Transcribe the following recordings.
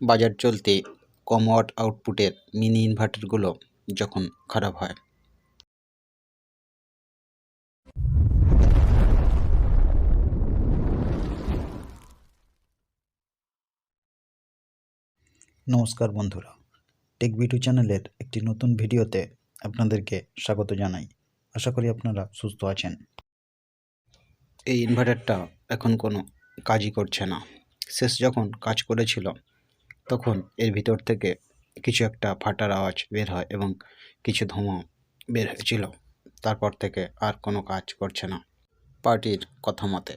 বাজার চলতে কম ওয়াট আউটপুটের মিনি ইনভার্টারগুলো যখন খারাপ হয়। নমস্কার বন্ধুরা, টেক ভিডিও চ্যানেলের একটি নতুন ভিডিওতে আপনাদেরকে স্বাগত জানাই। আশা করি আপনারা সুস্থ আছেন। এই ইনভার্টারটা এখন কোনো কাজই করছে না। শেষ যখন কাজ করেছিল তখন এর ভিতর থেকে কিছু একটা ফাটার আওয়াজ বের হয় এবং কিছু ধোঁয়া বের হয়েছিল। তারপর থেকে আর কোনো কাজ করছে না পার্টির কথা মতে।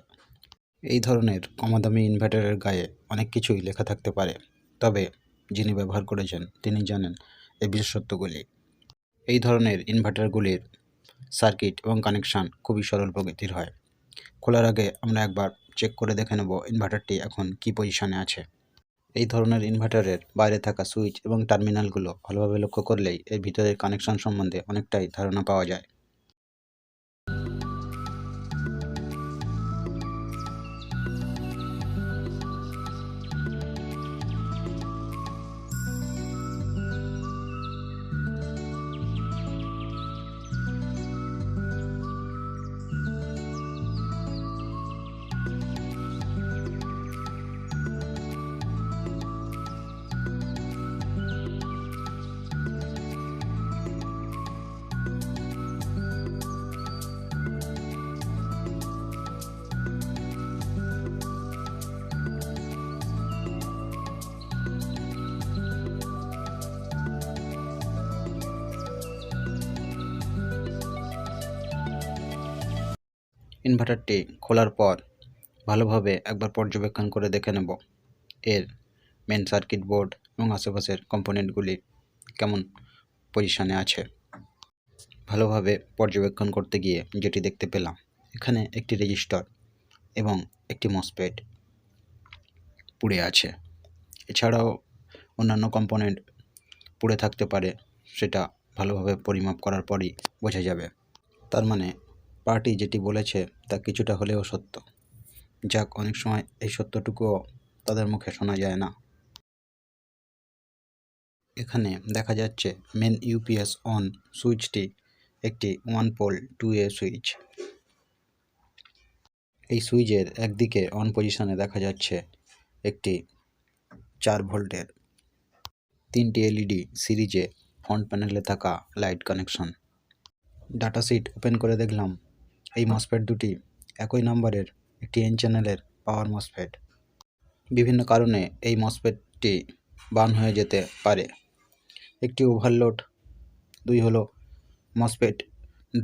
এই ধরনের কমদামি ইনভার্টারের গায়ে অনেক কিছুই লেখা থাকতে পারে, তবে যিনি ব্যবহার করেছেন তিনি জানেন এই বিশেষত্বগুলি। এই ধরনের ইনভার্টারগুলির সার্কিট এবং কানেকশান খুবই সরল প্রকৃতির হয়। খোলার আগে আমরা একবার চেক করে দেখে নেব ইনভার্টারটি এখন কী পজিশনে আছে। এই ধরনের ইনভার্টারের বাইরে থাকা সুইচ এবং টার্মিনালগুলো ভালোভাবে লক্ষ্য করলেই এর ভিতরের কানেকশন সম্বন্ধে অনেকটাই ধারণা পাওয়া যায়। ইনভার্টারটি খোলার পর ভালোভাবে একবার পর্যবেক্ষণ করে দেখে নেব এর মেন সার্কিট বোর্ড এবং আশেপাশের কম্পোনেন্টগুলি কেমন পজিশনে আছে। ভালোভাবে পর্যবেক্ষণ করতে গিয়ে যেটি দেখতে পেলাম, এখানে একটি রেজিস্টার এবং একটি মসফেট পুড়ে আছে। এছাড়াও অন্যান্য কম্পোনেন্ট পুড়ে থাকতে পারে, সেটা ভালোভাবে পরিমাপ করার পরই বোঝা যাবে। তার মানে পার্টি যেটি বলেছে তা কিছুটা হলেও সত্য। যাক, অনেক সময় এই সত্যটুকুও তাদের মুখে শোনা যায় না। এখানে দেখা যাচ্ছে মেন ইউপিএস অন সুইচটি একটি 1 পোল 2A সুইচ। এই সুইচের একদিকে অন পজিশনে দেখা যাচ্ছে একটি 4 ভোল্টের 3টি এলইডি সিরিজে ফ্রন্ট প্যানেলে থাকা light connection. Data sheet open করে দেখলাম এই মসফেট দুটি একই নম্বরের একটি এন চ্যানেলের পাওয়ার মসফেট। বিভিন্ন কারণে এই মসফেটটি বার্ন হয়ে যেতে পারে। একটি ওভারলোড, 2 হলো মসফেট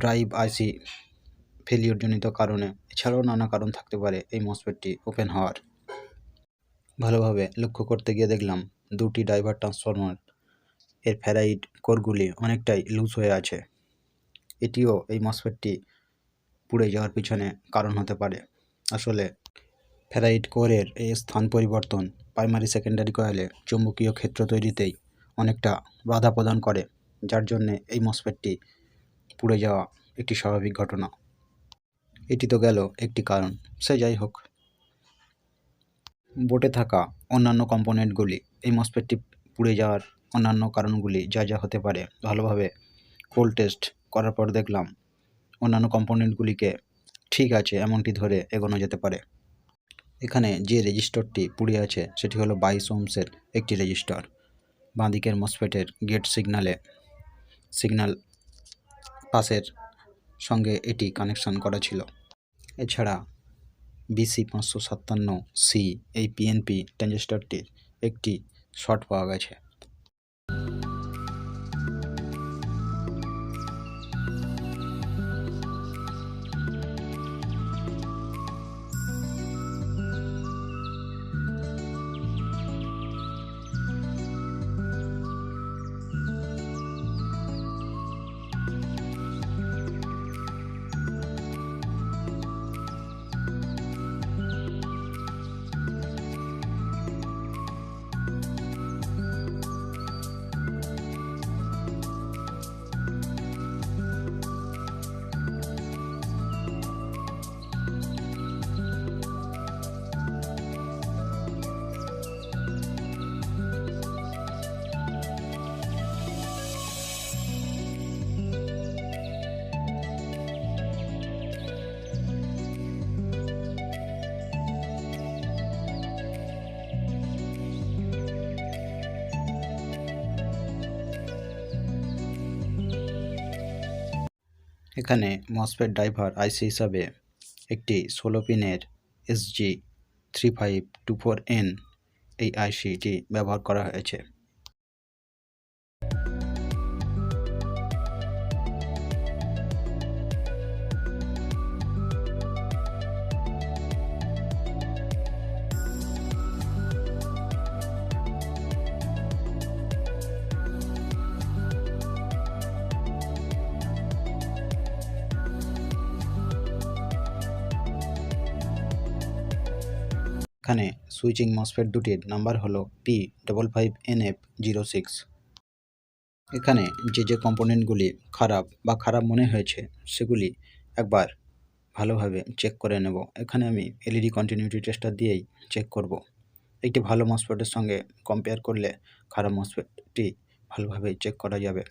ড্রাইভ আইসি ফেলিওরজনিত কারণে। এছাড়াও নানা কারণ থাকতে পারে এই মসফেটটি ওপেন হওয়ার। ভালোভাবে লক্ষ্য করতে গিয়ে দেখলাম দুটি ড্রাইভার ট্রান্সফরমার এর ফেরাইট কোরগুলি অনেকটাই লুজ হয়ে আছে। এটিও এই মসফেটটি পুড়ে যাওয়ার পিছনে কারণ হতে পারে। আসলে ফেরাইট কোরের এই স্থান পরিবর্তন প্রাইমারি সেকেন্ডারি কয়েলে চৌম্বকীয় ক্ষেত্র তৈরিতেই অনেকটা বাধা প্রদান করে, যার জন্যে এই মসফেটটি পুড়ে যাওয়া একটি স্বাভাবিক ঘটনা। এটি তো গেল একটি কারণ, সে যাই হোক। বোর্ডে থাকা অন্যান্য কম্পোনেন্টগুলি এই মসফেটটি পুড়ে যাওয়ার অন্যান্য কারণগুলি যা যা হতে পারে ভালোভাবে কোল্ড টেস্ট করার পর দেখলাম অন্যান্য কম্পোনেন্টগুলিকে ঠিক আছে এমনটি ধরে এগোনো যেতে পারে। এখানে যে রেজিস্টারটি পুড়ে আছে সেটি হলো 22 ওহমসের একটি রেজিস্টার। বাঁদিকের মসফেটের গেট সিগন্যাল পাসের সঙ্গে এটি কানেকশন করা ছিল। এছাড়া BC557C এই পিএনপি ট্রানজিস্টরটির একটি শর্ট পাওয়া গেছে। এখানে মসফেট ড্রাইভার আইসি হিসাবে একটি 16 পিনের SG3524N এই আইসিটি ব্যবহার করা হয়েছে। এখানে সুইচিং মসফেট দুটির নাম্বার হলো P55NF06। এখানে যে কম্পোনেন্টগুলি খারাপ মনে হয়েছে সেগুলি একবার ভালোভাবে চেক করে নেব। এখানে আমি এলইডি কন্টিনিউটি টেস্টার দিয়েই চেক করব। একটি ভালো মসফেটের সঙ্গে কম্পেয়ার করলে খারাপ মসফেটটি ভালোভাবে চেক করা যাবে।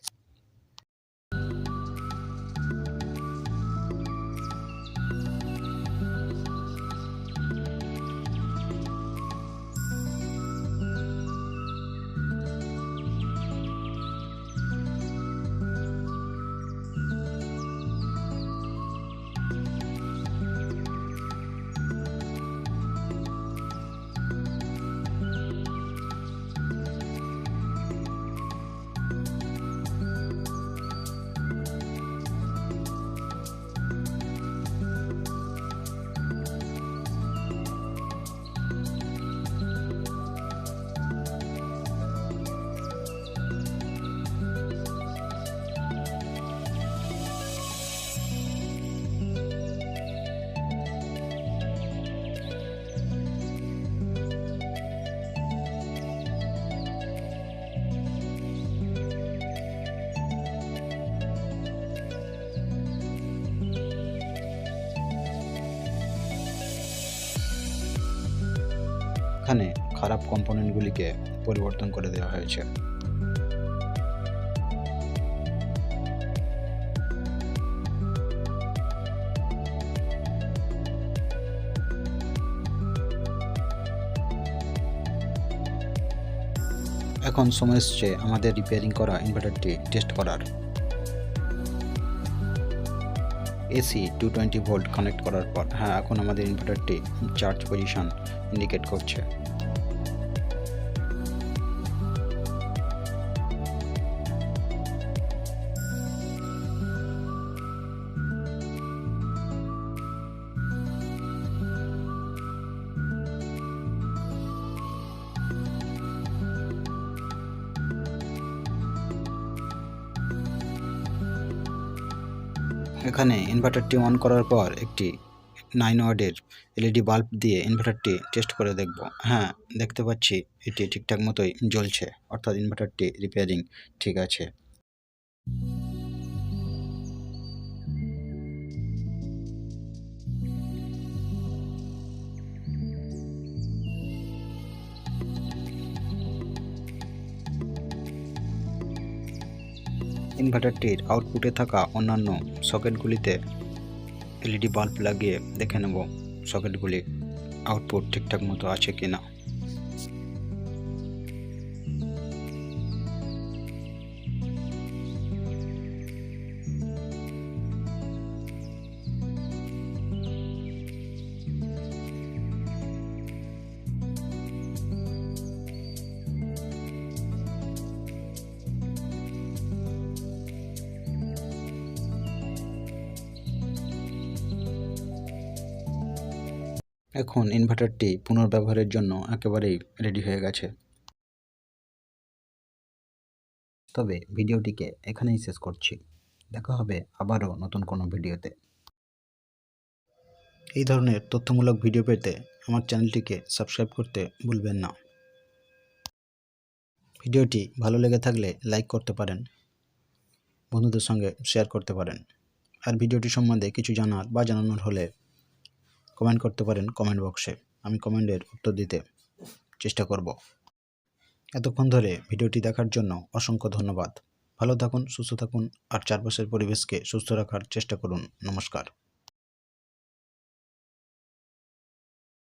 এখানে খারাপ কম্পোনেন্টগুলিকে পরিবর্তন করে দেওয়া হয়েছে। এখন সময় এসছে আমাদের রিপেয়ারিং করা ইনভার্টারটি টেস্ট করার। এসি 220 ভোল্ট কানেক্ট করার পর এখন আমাদের ইনভার্টারটি চার্জ পজিশন ইন্ডিকেট করছে। এখানে ইনভার্টারটি অন করার পর একটি 9 ওয়াটের এলইডি বাল্ব দিয়ে ইনভার্টারটি টেস্ট করে দেখব। দেখতে পাচ্ছি এটি ঠিকঠাক মতোই জ্বলছে, অর্থাৎ ইনভার্টারটি রিপেয়ারিং ঠিক আছে। ইনভার্টারটির আউটপুটে থাকা অন্যান্য সকেটগুলিতে এলইডি বাল্ব লাগিয়ে দেখে নেব সকেটগুলি আউটপুট ঠিকঠাক মতো আছে কিনা। এখন ইনভার্টারটি পুনর্ব্যবহারের জন্য একেবারেই রেডি হয়ে গেছে। তবে ভিডিওটিকে এখানেই শেষ করছি। দেখা হবে আবারও নতুন কোনো ভিডিওতে। এই ধরনের তথ্যমূলক ভিডিও পেতে আমার চ্যানেলটিকে সাবস্ক্রাইব করতে ভুলবেন না। ভিডিওটি ভালো লেগে থাকলে লাইক করতে পারেন, বন্ধুদের সঙ্গে শেয়ার করতে পারেন। আর ভিডিওটি সম্বন্ধে কিছু জানার বা জানানোর হলে কমেন্ট করতে পারেন কমেন্ট বক্সে। আমি কমেন্টের উত্তর দিতে চেষ্টা করব। এতক্ষণ ধরে ভিডিওটি দেখার জন্য অসংখ্য ধন্যবাদ। ভালো থাকুন, সুস্থ থাকুন আর চারপাশের পরিবেশকে সুস্থ রাখার চেষ্টা করুন। নমস্কার।